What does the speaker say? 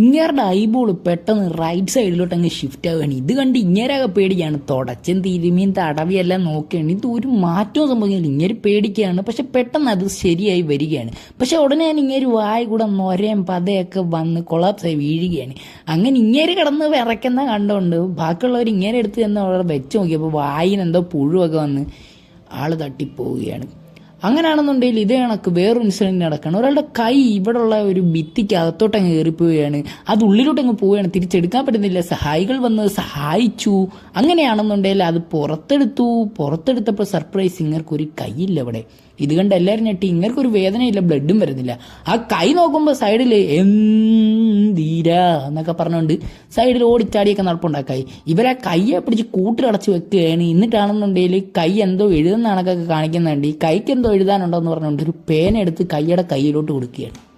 ഇങ്ങേരുടെ eyeball പെട്ടെന്ന് right സൈഡിലോട്ട് അങ്ങ് ഷിഫ്റ്റ് ആവുകയാണ്. ഇത് കണ്ട് ഇങ്ങേരൊക്കെ പേടിക്കുകയാണ്. തുടച്ചും തിരുമിയും തടവിയെല്ലാം നോക്കുകയാണ്. ഇത് ഒരു മാറ്റവും സംഭവിക്കുന്നില്ല. ഇങ്ങേര് പേടിക്കുകയാണ്. പക്ഷെ പെട്ടെന്ന് അത് ശരിയായി വരികയാണ്. പക്ഷെ ഉടനെ തന്നെ ഇങ്ങേര് വായ കൂടെ നൊരയും പതയൊക്കെ വന്ന് കൊളാപ്സായി വീഴുകയാണ്. അങ്ങനെ ഇങ്ങേര് കിടന്ന് വിറയ്ക്കുന്ന കണ്ടുകൊണ്ട് ബാക്കിയുള്ളവർ ഇങ്ങേരെ എടുത്ത് ചെന്ന് അവിടെ വെച്ച് നോക്കിയപ്പോൾ വായിനെന്തോ പുഴുവൊക്കെ വന്ന് ആള് തട്ടിപ്പോവുകയാണ്. അങ്ങനെയാണെന്നുണ്ടെങ്കിൽ ഇതേ കണക്ക് വേറൊരു ഇൻസിഡൻറ്റ് നടക്കുകയാണ്. ഒരാളുടെ കൈ ഇവിടെയുള്ള ഒരു ഭിത്തിക്ക് അകത്തോട്ടങ്ങ് കയറിപ്പോവുകയാണ്. അത് ഉള്ളിലോട്ടങ്ങ് പോവുകയാണ്. തിരിച്ചെടുക്കാൻ പറ്റുന്നില്ല. സഹായികൾ വന്ന് സഹായിച്ചു. അങ്ങനെയാണെന്നുണ്ടെങ്കിൽ അത് പുറത്തെടുത്തപ്പോൾ സർപ്രൈസ് ഇങ്ങർക്കൊരു കൈയില്ല അവിടെ. ഇത് കണ്ട് എല്ലാവരും ഞെട്ടി. ഇങ്ങർക്കൊരു വേദനയില്ല, ബ്ലഡും വരുന്നില്ല. ആ കൈ നോക്കുമ്പോൾ സൈഡിൽ എന്തിരാ എന്നൊക്കെ പറഞ്ഞുകൊണ്ട് സൈഡിൽ ഓടിച്ചാടിയൊക്കെ നടപ്പുണ്ടാക്കായി. ഇവരാ കയ്യെ പിടിച്ച് കൂട്ടിലടച്ച് വെക്കുകയാണ്. എന്നിട്ടാണെന്നുണ്ടെങ്കിൽ കൈ എന്തോ എഴുതുന്ന കണക്കൊക്കെ കാണിക്കുന്നുണ്ട്. ഈ കൈക്ക് എന്തോ എഴുതാനുണ്ടോ എന്ന് പറഞ്ഞുകൊണ്ട് ഒരു പേന എടുത്ത് കൈയുടെ കയ്യിലോട്ട് കൊടുക്കുകയാണ്.